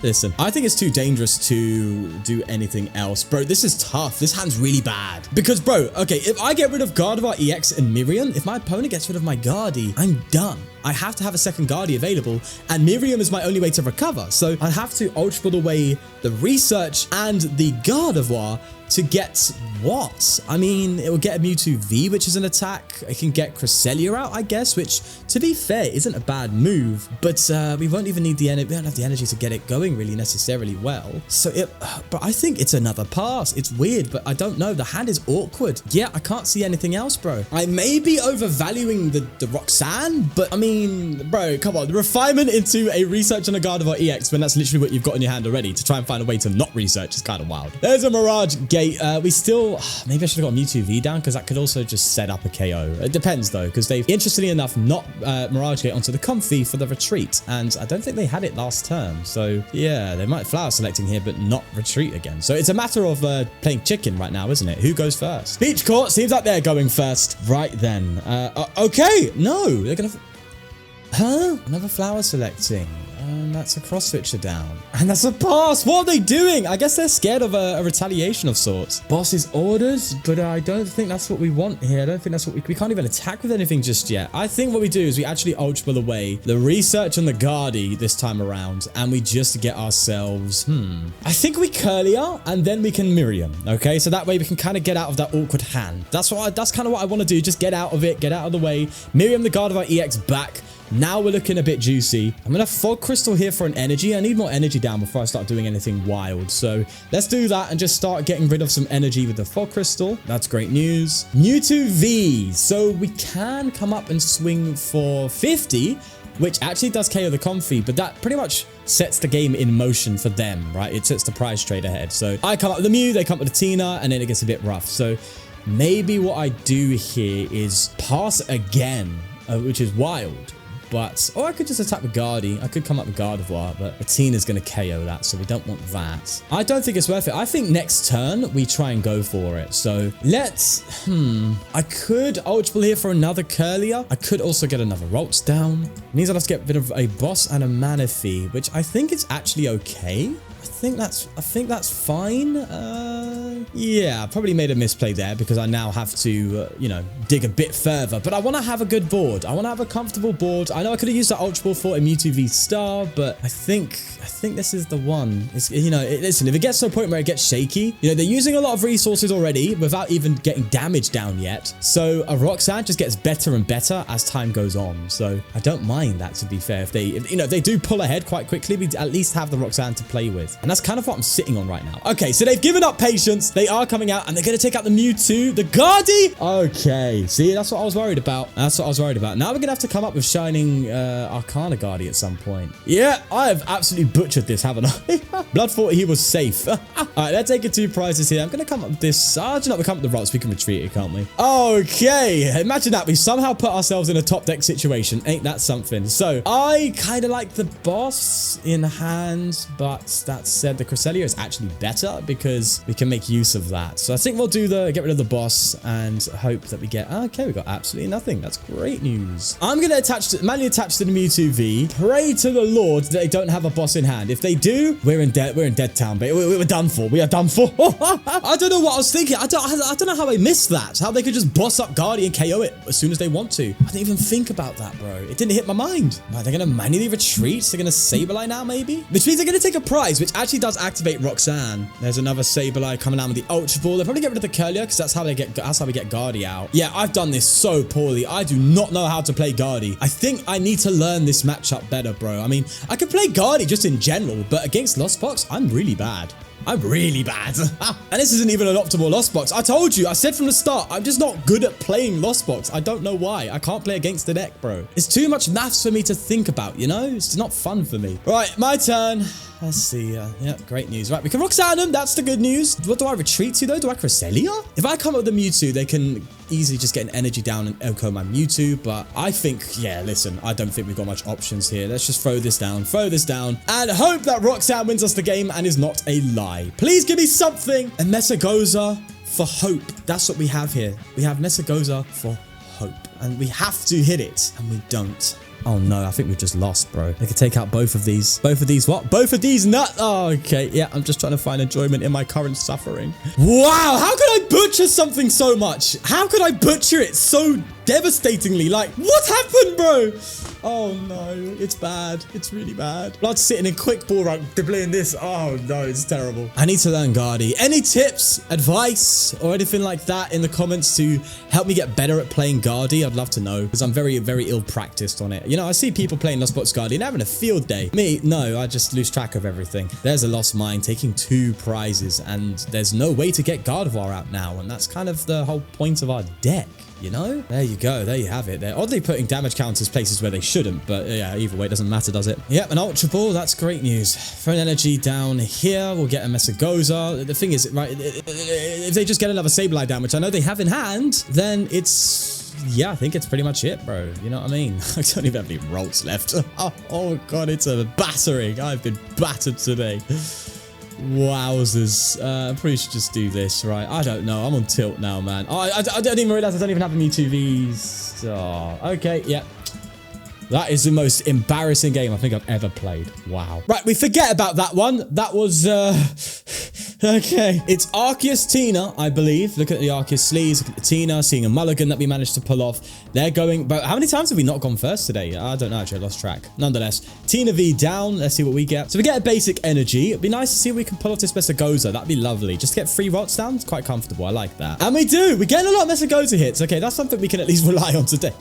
listen. I think it's too dangerous to do anything else. Bro, this is tough. This hand's really bad. Because, bro, okay, if I get rid of Gardevoir EX and Miriam, if my opponent gets rid of my Guardy, I'm done. I have to have a second Guardy available, and Miriam is my only way to recover. So I have to Ultra Ball away the research and the Gardevoir to get what? I mean, it will get a Mewtwo V, which is an attack. It can get Cresselia out, I guess, which, to be fair, isn't a bad move. But we won't even need the energy. We don't have the energy to get it going really necessarily well. So, but I think it's another pass. It's weird, but I don't know. The hand is awkward. Yeah, I can't see anything else, bro. I may be overvaluing the Roxanne, but I mean, bro, come on. The Refinement into a research and a Gardevoir EX when that's literally what you've got in your hand already to try and find a way to not research is kind of wild. There's a Mirage Gate. We still, maybe I should have got Mewtwo V down because that could also just set up a KO. It depends though, because they've interestingly enough not Mirage Gate onto the Comfy for the retreat, and I don't think they had it last turn. So yeah, they might flower selecting here, but not retreat again. So it's a matter of playing chicken right now, isn't it? Who goes first? Beach Court seems like they're going first. Right then. Okay, no, they're gonna. Huh? Another flower selecting. And that's a cross switcher down. And that's a pass. What are they doing? I guess they're scared of a retaliation of sorts. Boss's orders, but I don't think that's what we want here. I don't think that's what we can't even attack with anything just yet. I think what we do is we actually Ultra Ball away the research on the Guardy this time around, and we just get ourselves, I think we Curlier, and then we can Miriam, okay? So that way we can kind of get out of that awkward hand. That's kind of what I want to do. Just get out of it, get out of the way. Miriam the Gardevoir EX back. Now we're looking a bit juicy. I'm going to Fog Crystal here for an energy. I need more energy down before I start doing anything wild. So let's do that and just start getting rid of some energy with the Fog Crystal. That's great news. Mewtwo V. So we can come up and swing for 50 which actually does KO the Comfey, but that pretty much sets the game in motion for them, right? It sets the prize straight ahead. So I come up with the Mew, they come up with the Tina, and then it gets a bit rough. So maybe what I do here is pass again, which is wild. But, or I could just attack with Gardy. I could come up with Gardevoir, but Tina's going to KO that, so we don't want that. I don't think it's worth it. I think next turn, we try and go for it. So let's, I could Ultra Ball here for another Curlier. I could also get another Rolts down. It means I'll have to get rid of a Boss and a Manaphy, which I think is actually okay. I think that's fine. Yeah, I probably made a misplay there because I now have to, you know, dig a bit further. But I want to have a good board. I want to have a comfortable board. I know I could have used that Ultra Ball for a Mewtwo VSTAR, but I think this is the one. It's, you know, listen, if it gets to a point where it gets shaky, you know, they're using a lot of resources already without even getting damage down yet. So a Roxanne just gets better and better as time goes on. So I don't mind that, to be fair. If they do pull ahead quite quickly, we at least have the Roxanne to play with. And that's kind of what I'm sitting on right now. Okay, so they've given up patience. They are coming out and they're going to take out the Mewtwo, the Gardy. Okay, see, that's what I was worried about. Now we're going to have to come up with Shining Arcana Gardy at some point. Yeah, I have absolutely butchered this, haven't I? Blood thought he was safe. All right, let's take 2 prizes here. I'm going to come up with this. Do you know, we come up with the Rots. We can retreat it, can't we? Okay, imagine that. We somehow put ourselves in a top deck situation. Ain't that something? So I kind of like the Boss in hand, but that said, the Cresselia is actually better because we can make use of that. So I think we'll do get rid of the Boss and hope that we get, okay, we got absolutely nothing. That's great news. I'm going to manually attach to the Mewtwo V. Pray to the Lord that they don't have a Boss in hand. If they do, we're in dead town, but we're done for. We are done for. I don't know what I was thinking. I don't know how I missed that. How they could just boss up Guardy and KO it as soon as they want to. I didn't even think about that, bro. It didn't hit my mind. Right, they're going to manually retreat. They're going to Sableye now, maybe? Which means they're going to take a prize, which actually does activate Roxanne. There's another Sableye coming out with the Ultra Ball. They'll probably get rid of the Curlier because that's how we get Guardy out. Yeah, I've done this so poorly. I do not know how to play Guardy. I think I need to learn this matchup better, bro. I mean, I can play Guardy just in general, but against Lost Box, I'm really bad. I'm really bad. And this isn't even an optimal Lost Box. I told you, I said from the start, I'm just not good at playing Lost Box. I don't know why. I can't play against the deck, bro. It's too much maths for me to think about, you know? It's not fun for me. Right, my turn. Let's see. Yeah, great news. Right, we can Roxanne them. That's the good news. What do I retreat to, though? Do I Cresselia? If I come up with the Mewtwo, they can easily just get an energy down and echo my Mewtwo. But I think, yeah, listen, I don't think we've got much options here. Let's just throw this down, and hope that Roxanne wins us the game and is not a lie. Please give me something. And Messagoza for hope. That's what we have here. We have Messagoza for hope. And we have to hit it, and we don't. Oh no, I think we've just lost, bro. They could take out both of these. Both of these what? Both of these nuts. Oh, okay. Yeah, I'm just trying to find enjoyment in my current suffering. Wow, how could I butcher something so much? How could I butcher it so devastatingly? Like, what happened, bro? Oh no, it's bad. It's really bad. Blood's sitting in quick ball right, playing this. Oh no, it's terrible. I need to learn Guardy. Any tips, advice, or anything like that in the comments to help me get better at playing Guardy? I'd love to know because I'm very, very ill practiced on it. You know, I see people playing Lost Box Guardy and having a field day. Me, no, I just lose track of everything. There's a lost mine taking 2 prizes and there's no way to get Gardevoir out now. And that's kind of the whole point of our deck. You know, there you go. There you have it. They're oddly putting damage counters places where they shouldn't, but yeah, either way, it doesn't matter, does it? Yep, an Ultra Ball. That's great news. Throw an energy down here. We'll get a Messagoza. The thing is, right, if they just get another Sableye down, which I know they have in hand, then it's, yeah, I think it's pretty much it, bro. You know what I mean? I don't even have any rolls left. Oh God, it's a battering. I've been battered today. Wowzers. I probably should just do this, right? I don't know. I'm on tilt now, man. Oh, I didn't even realize I don't even have a Mewtwo VSTAR. Okay, yeah. That is the most embarrassing game I think I've ever played. Wow. Right, we forget about that one. That was, okay. It's Arceus Tina, I believe. Look at the Arceus sleeves. Look at the Tina, seeing a mulligan that we managed to pull off. They're going, but how many times have we not gone first today? I don't know, actually, I lost track. Nonetheless, Tina V down. Let's see what we get. So we get a basic energy. It'd be nice to see if we can pull off this Messagoza. That'd be lovely. Just to get 3 Rots down. It's quite comfortable. I like that. And we do. We're getting a lot of Messagoza hits. Okay, that's something we can at least rely on today.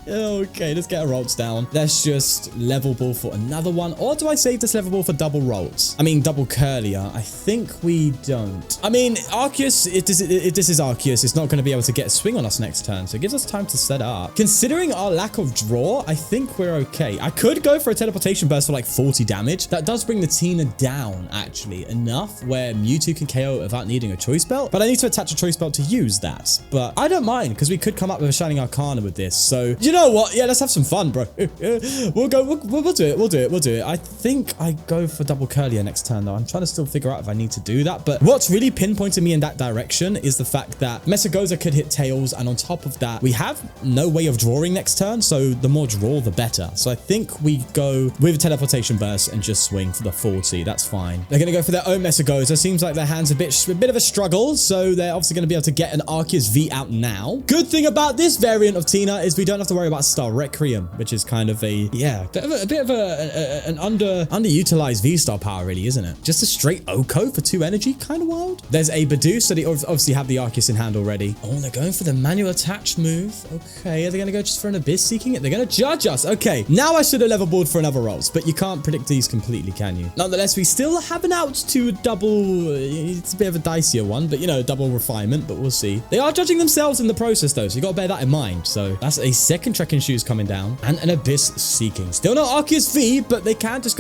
Okay, let's get our Rots down. Let's just level ball for another one. Or do I save this level ball for double Rolts? I mean, double Curlier. I think we we don't. I mean, Arceus, if this is Arceus, it's not going to be able to get a swing on us next turn, so it gives us time to set up. Considering our lack of draw, I think we're okay. I could go for a teleportation burst for like 40 damage. That does bring the Tina down, actually, enough where Mewtwo can KO without needing a choice belt, but I need to attach a choice belt to use that. But I don't mind, because we could come up with a Shining Arcana with this. So, you know what? Yeah, let's have some fun, bro. We'll do it. I think I go for double Curlier next turn, though. I'm trying to still figure out if I need to do that. But what's really pinpointed me in that direction is the fact that Mesagoza could hit Tails, and on top of that, we have no way of drawing next turn, so the more draw, the better. So I think we go with a teleportation burst and just swing for the 40. That's fine. They're going to go for their own Mesagoza. Seems like their hand's a bit of a struggle, so they're obviously going to be able to get an Arceus V out now. Good thing about this variant of Tina is we don't have to worry about Star Requiem, which is kind of a bit of an underutilized V-Star power, really, isn't it? Just a straight Oko for 2 energy, kind of wild. There's a Bidoof, so they obviously have the Arceus in hand already. Oh, they're going for the manual attach move. Okay, are they going to go just for an Abyss Seeking it? They're going to judge us. Okay, now I should have level balled for another rolls, but you can't predict these completely, can you? Nonetheless, we still have an out to a double. It's a bit of a dicier one, but you know, double refinement, but we'll see. They are judging themselves in the process, though, so you got to bear that in mind. So that's a second Trekking Shoes coming down and an Abyss Seeking. Still not Arceus V, but they can just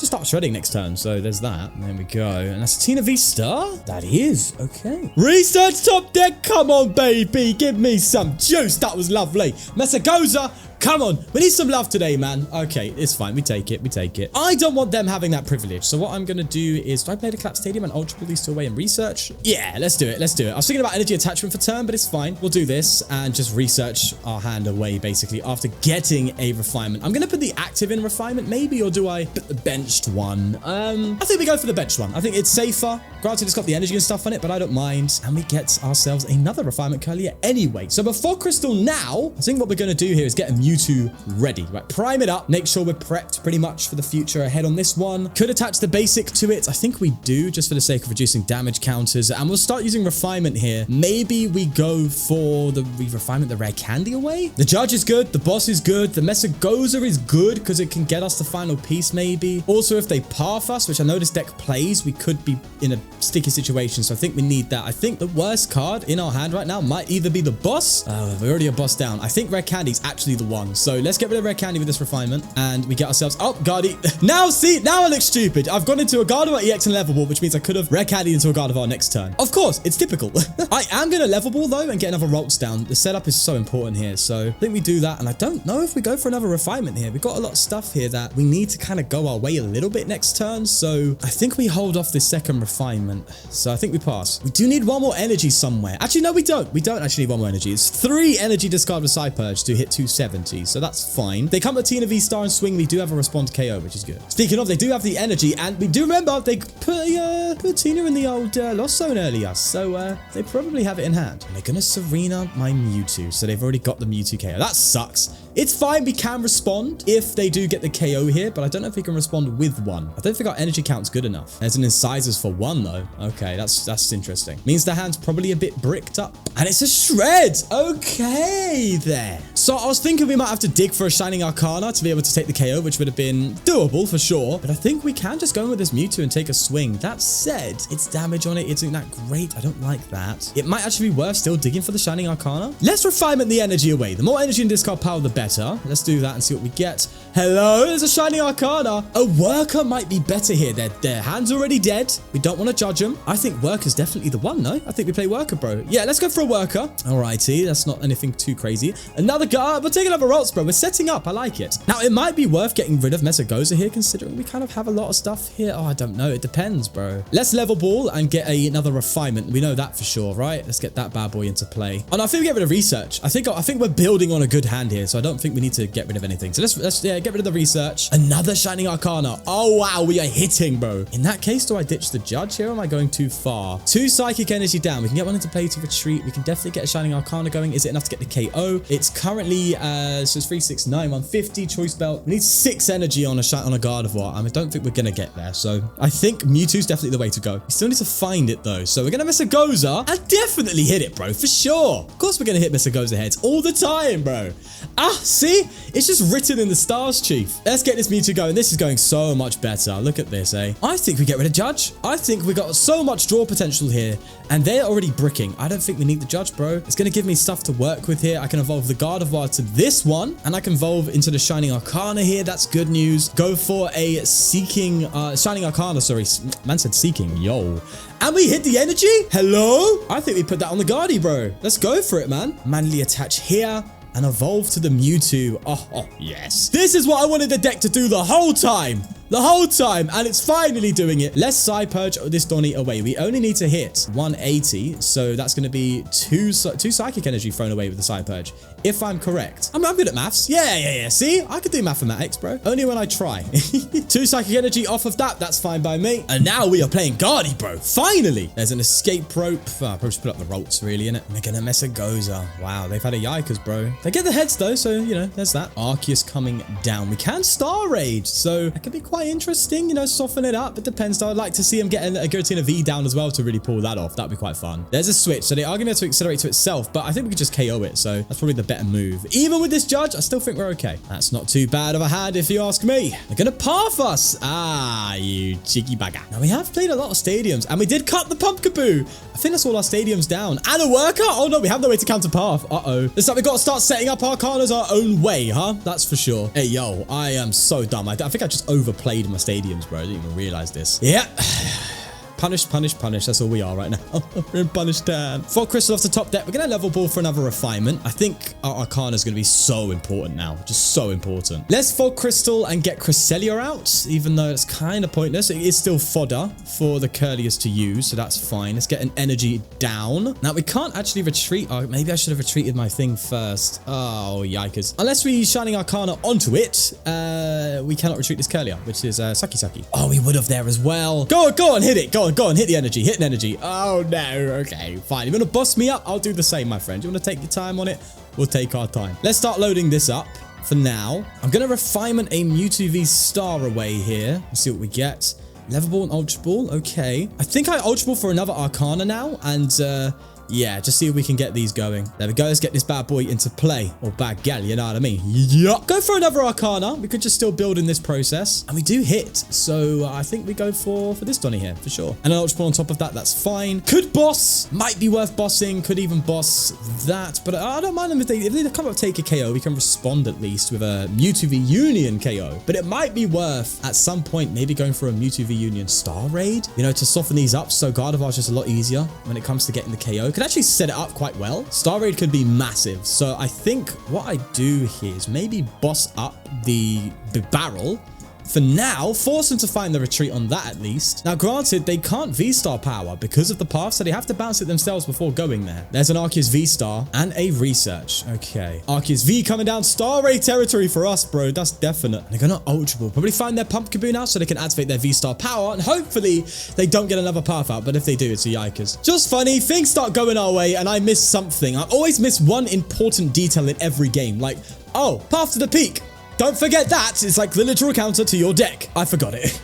start shredding next turn. So there's that. There we go. And that's a Tina VSTAR. That is okay. Research top deck. Come on, baby. Give me some juice. That was lovely. Mesagoza. Come on. We need some love today, man. Okay, it's fine. We take it. I don't want them having that privilege. So what I'm going to do is, do I play the Collapse Stadium and Ultra Ball these two away and research? Yeah, let's do it. I was thinking about energy attachment for turn, but it's fine. We'll do this and just research our hand away, basically, after getting a refinement. I'm going to put the active in refinement, maybe, or do I put the benched one? I think we go for the benched one. I think it's safer. Granted, it's got the energy and stuff on it, but I don't mind. And we get ourselves another refinement Curlier anyway. So before Crystal now, I think what we're going to do here is get a Mewtwo ready, right? Prime it up, make sure we're prepped pretty much for the future ahead on this one. Could attach the basic to it. I think we do, just for the sake of reducing damage counters, and we'll start using refinement here. Maybe we go for the refinement, the rare candy away. The judge is good, the boss is good, the Mesagoza is good because it can get us the final piece maybe. Also, if they path us, which I know this deck plays, we could be in a sticky situation, so I think we need that. I think the worst card in our hand right now might either be the boss. Oh, we're already a boss down. I think rare candy is actually the one. So let's get rid of rare candy with this refinement, and we get ourselves, oh, Gardy. Now I look stupid. I've gone into a Gardevoir EX and level ball, which means I could have rare candy into a Gardevoir next turn. Of course, it's typical. I am going to level ball though and get another Rolts down. The setup is so important here, so I think we do that. And I don't know if we go for another refinement here. We've got a lot of stuff here that we need to kind of go our way a little bit next turn, so I think we hold off this second refinement. So I think we pass. We do need one more energy somewhere. Actually, no, we don't. We don't actually need one more energy. It's 3 energy discard with Side Purge to hit 270, so that's fine. They come with Tina VSTAR and swing. We do have a respond KO, which is good. Speaking of, they do have the energy, and we do remember they put Tina in the old Lost Zone earlier, so they probably have it in hand. And they're going to Serena my Mewtwo, so they've already got the Mewtwo KO. That sucks. It's fine. We can respond if they do get the KO here, but I don't know if we can respond with one. I don't think our energy count's good enough. There's an incisors for 1, though. Okay, that's interesting. Means the hand's probably a bit bricked up. And it's a shred. Okay, there. So I was thinking we might have to dig for a Shining Arcana to be able to take the KO, which would have been doable for sure. But I think we can just go in with this Mewtwo and take a swing. That said, its damage on it isn't that great. I don't like that. It might actually be worth still digging for the Shining Arcana. Let's refinement the energy away. The more energy in discard pile, the better. Let's do that and see what we get. Hello, there's a Shining Arcana. A Worker might be better here. Their hand's already dead. We don't want to judge them. I think Worker's definitely the one, no? I think we play Worker, bro. Yeah, let's go for a Worker. Alrighty, that's not anything too crazy. Another guy. We'll take another Rolts, bro. We're setting up. I like it. Now, it might be worth getting rid of Mesagoza here, considering we kind of have a lot of stuff here. Oh, I don't know. It depends, bro. Let's level ball and get another refinement. We know that for sure, right? Let's get that bad boy into play. Oh, no, I think we get rid of research. I think we're building on a good hand here, so I don't think we need to get rid of anything. So let's get rid of the research. Another Shining Arcana. Oh, wow. We are hitting, bro. In that case, do I ditch the judge here or am I going too far? 2 psychic energy down. We can get one into play to retreat. We can definitely get a Shining Arcana going. Is it enough to get the KO? It's currently apparently, so it's 369, 150, choice belt. We need 6 energy on a Gardevoir. I don't think we're going to get there. So I think Mewtwo's definitely the way to go. We still need to find it though. So we're going to miss a Goza and definitely hit it, bro, for sure. Of course we're going to hit Mr. Goza heads all the time, bro. See? It's just written in the stars, Chief. Let's get this Mewtwo going. This is going so much better. Look at this, eh? I think we get rid of Judge. I think we got so much draw potential here, and they're already bricking. I don't think we need the Judge, bro. It's going to give me stuff to work with here. I can evolve the Gardevoir to this one, and I can evolve into the Shining Arcana here. That's good news. Go for a Seeking, Shining Arcana, sorry. Man said Seeking, yo. And we hit the energy? Hello? I think we put that on the Guardy, bro. Let's go for it, man. Manually attach here and evolve to the Mewtwo. Oh, yes. This is what I wanted the deck to do the whole time. And it's finally doing it. Let's Psy Purge this Donny away. We only need to hit 180, so that's going to be two Psychic Energy thrown away with the Psy Purge, if I'm correct. I'm good at maths. Yeah. See? I could do mathematics, bro. Only when I try. 2 Psychic Energy off of that. That's fine by me. And now we are playing Guardy, bro. Finally. There's an escape rope. I'll probably just put up the ropes, really, innit? We're going to mess a Goza. Wow, they've had a Yikers, bro. They get the heads, though, so, you know, there's that. Arceus coming down. We can Star Raid, so that could be quite interesting, you know, soften it up. It depends. I'd like to see him getting a Giratina V down as well to really pull that off. That'd be quite fun. There's a switch, so they are going to accelerate to itself, but I think we could just KO it, so that's probably the better move. Even with this Judge, I still think we're okay. That's not too bad of a hand if you ask me. They're going to path us. You cheeky bagger. Now, we have played a lot of stadiums, and we did cut the Pumpkaboo. I think that's all our stadiums down. And a worker? Oh, no, we have no way to counter path. Uh-oh. Looks like we've got to start setting up Arcanas our own way, huh? That's for sure. Hey, yo, I am so dumb. I think I just overplayed my stadiums, bro. I didn't even realize this. Yeah. Punish. That's all we are right now. We're in punish town. 4 crystal off the top deck. We're going to level ball for another refinement. I think our Arcana is going to be so important now. Just so important. Let's 4 crystal and get Cresselia out, even though it's kind of pointless. It is still fodder for the Curlius to use, so that's fine. Let's get an energy down. Now, we can't actually retreat. Oh, maybe I should have retreated my thing first. Oh, yikers. Unless we Shining Arcana onto it, we cannot retreat this Curlia, which is Sucky. Oh, we would have there as well. Go on, hit it. Go on, hit the energy. Hit an energy. Oh, no. Okay, fine. You want to boss me up? I'll do the same, my friend. You want to take your time on it? We'll take our time. Let's start loading this up for now. I'm going to refinement a Mewtwo VSTAR away here. Let's see what we get. Level Ball and Ultra Ball. Okay. I think I Ultra Ball for another Arcana now. And, yeah, just see if we can get these going. There we go. Let's get this bad boy into play. Or bad gal, you know what I mean? Yeah. Go for another Arcana. We could just still build in this process. And we do hit. So I think we go for this Donny here, for sure. And an Ultra Ball on top of that. That's fine. Could boss. Might be worth bossing. Could even boss that. But I don't mind them if they come up take a KO. We can respond at least with a Mewtwo V Union KO. But it might be worth, at some point, maybe going for a Mewtwo V Union Star Raid. You know, to soften these up. So Gardevoir is just a lot easier when it comes to getting the KO. Could actually set it up quite well. Star Raid could be massive. So I think what I do here is maybe boss up the barrel. For now, force them to find the retreat on that at least. Now, granted, they can't V-Star power because of the path, so they have to bounce it themselves before going there. There's an Arceus V-Star and a Research. Okay. Arceus V coming down. Star Raid territory for us, bro. That's definite. They're going to Ultra Ball. Probably find their Pumpkaboo now so they can activate their V-Star power, and hopefully they don't get another path out, but if they do, it's a yikers. Just funny, things start going our way, and I miss something. I always miss one important detail in every game, like, oh, path to the peak. Don't forget that. It's like the literal counter to your deck. I forgot it.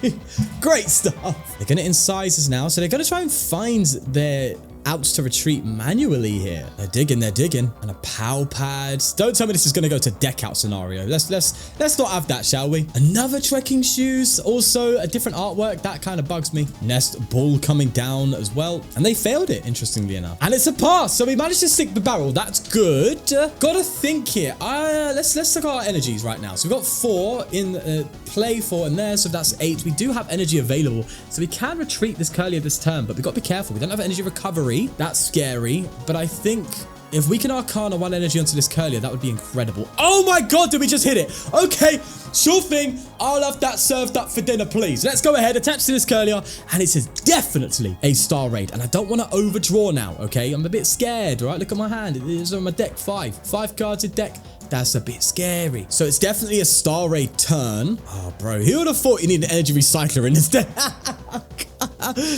Great stuff. They're going to incise us now. So they're going to try and find their outs to retreat manually here. They're digging. And a POW pad. Don't tell me this is going to go to deck out scenario. Let's not have that, shall we? Another trekking shoes. Also a different artwork. That kind of bugs me. Nest ball coming down as well. And they failed it, interestingly enough. And it's a pass. So we managed to stick the barrel. That's good. Gotta think here. Let's look at our energies right now. So we've got 4 in play, 4 in there. So that's 8. We do have energy available. So we can retreat this Curlier this turn, but we've got to be careful. We don't have energy recovery. That's scary, but I think if we can Arcana 1 energy onto this Curlier, that would be incredible. Oh my god, did we just hit it? Okay, sure thing. I'll have that served up for dinner, please. Let's go ahead, attach to this Curlier, and it is definitely a Star Raid. And I don't want to overdraw now, okay? I'm a bit scared, all right? Look at my hand. It is on my deck 5. 5 cards in deck. That's a bit scary. So it's definitely a Star Raid turn. Oh, bro, who would have thought you need an energy recycler in this deck?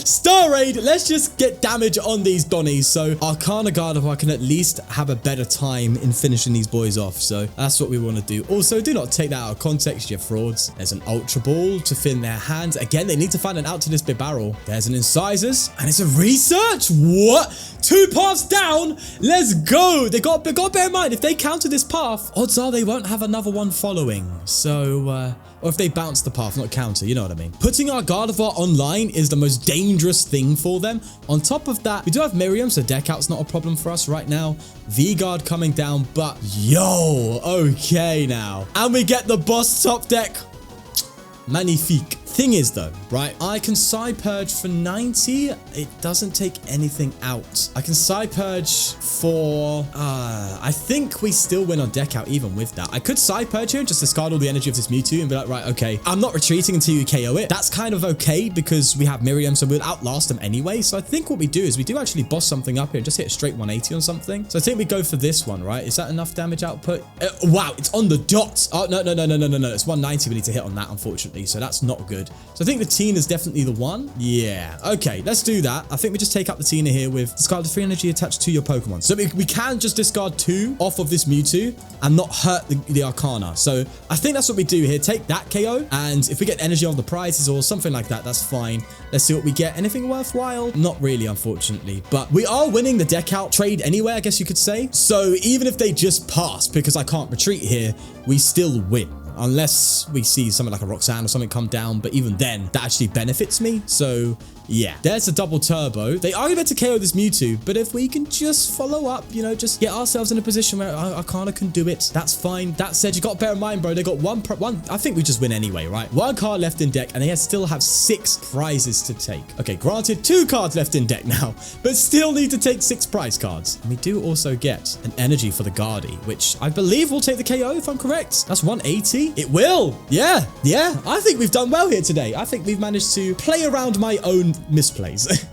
Star Raid, let's just get damage on these Donnies so Arcana Gardevoir can at least have a better time in finishing these boys off. So that's what we want to do. Also, do not take that out of context, you frauds. There's an Ultra Ball to fit in their hands. Again, they need to find an out to this big barrel. There's an Incisors, and it's a Research. What? 2 paths down. Let's go. They got to bear in mind, if they counter this path, odds are they won't have another one following. So, or if they bounce the path, not counter, you know what I mean. Putting our Gardevoir online is the most dangerous thing for them. On top of that, we do have Miriam, so deck out's not a problem for us right now. V-Guard coming down, but yo, okay now. And we get the boss top deck. Magnifique. Thing is though, right, I can Side Purge for 90. It doesn't take anything out. I can Side Purge for, I think we still win on deck out even with that. I could Side Purge here and just discard all the energy of this Mewtwo and be like, right, okay, I'm not retreating until you KO it. That's kind of okay because we have Miriam, so we'll outlast them anyway. So I think what we do is we do actually boss something up here and just hit a straight 180 on something. So I think we go for this one, right? Is that enough damage output? Wow, it's on the dot. Oh, no. It's 190 we need to hit on that, unfortunately. So that's not good. So I think the Tina is definitely the one. Yeah. Okay, let's do that. I think we just take up the Tina here with discard the free energy attached to your Pokemon. So we can just discard 2 off of this Mewtwo and not hurt the Arcana. So I think that's what we do here. Take that KO. And if we get energy on the prizes or something like that, that's fine. Let's see what we get. Anything worthwhile? Not really, unfortunately. But we are winning the deck out trade anyway, I guess you could say. So even if they just pass, because I can't retreat here, we still win. Unless we see something like a Roxanne or something come down, but even then, that actually benefits me. So yeah, there's a double turbo. They are about to KO this Mewtwo, but if we can just follow up, you know, just get ourselves in a position where Arcana can do it, that's fine. That said, you got to bear in mind, bro, they got one, I think we just win anyway, right? 1 card left in deck, and they still have 6 prizes to take. Okay, granted, 2 cards left in deck now, but still need to take 6 prize cards. And we do also get an energy for the Guardy, which I believe will take the KO, if I'm correct. That's 180. It will. Yeah. I think we've done well here today. I think we've managed to play around my own misplays,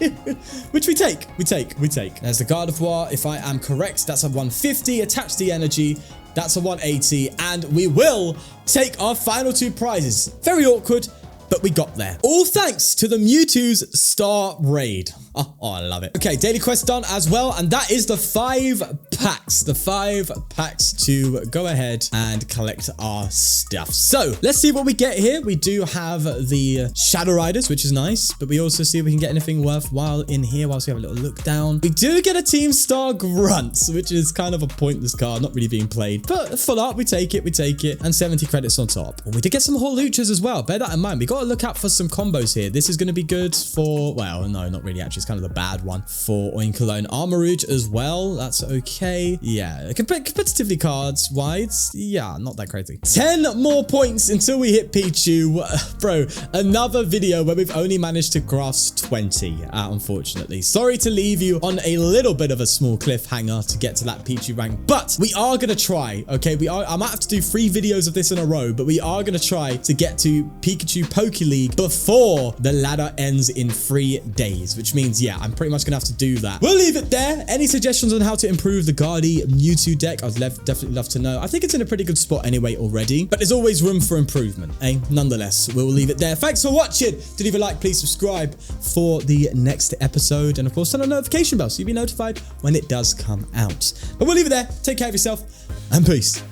which we take. There's the Gardevoir. If I am correct, that's a 150. Attach the energy. That's a 180. And we will take our final 2 prizes. Very awkward, but we got there. All thanks to the Mewtwo's Star Raid. Oh, I love it. Okay, daily quest done as well. And that is the 5 packs. The 5 packs to go ahead and collect our stuff. So let's see what we get here. We do have the Shadow Riders, which is nice. But we also see if we can get anything worthwhile in here whilst we have a little look down. We do get a Team Star Grunts, which is kind of a pointless card, not really being played. But full art, we take it. And 70 credits on top. We did get some Holuchas as well. Bear that in mind. We got to look out for some combos here. This is going to be good for, well, no, not really actually. It's kind of the bad one for Oinkologne. Armourouge as well. That's okay. Yeah, competitively cards wise, yeah, not that crazy. 10 more points until we hit Pichu. Bro, another video where we've only managed to grasp 20, unfortunately. Sorry to leave you on a little bit of a small cliffhanger to get to that Pichu rank, but we are going to try, okay? I might have to do 3 videos of this in a row, but we are going to try to get to Pikachu Poke League before the ladder ends in 3 days, which means, yeah, I'm pretty much gonna have to do that. We'll leave it there. Any suggestions on how to improve the Guardy Mewtwo deck? I'd definitely love to know. I think it's in a pretty good spot anyway already, but there's always room for improvement, eh? Nonetheless, we'll leave it there. Thanks for watching. Do leave a like, please subscribe for the next episode, and of course turn on the notification bell so you'll be notified when it does come out. But we'll leave it there. Take care of yourself, and peace.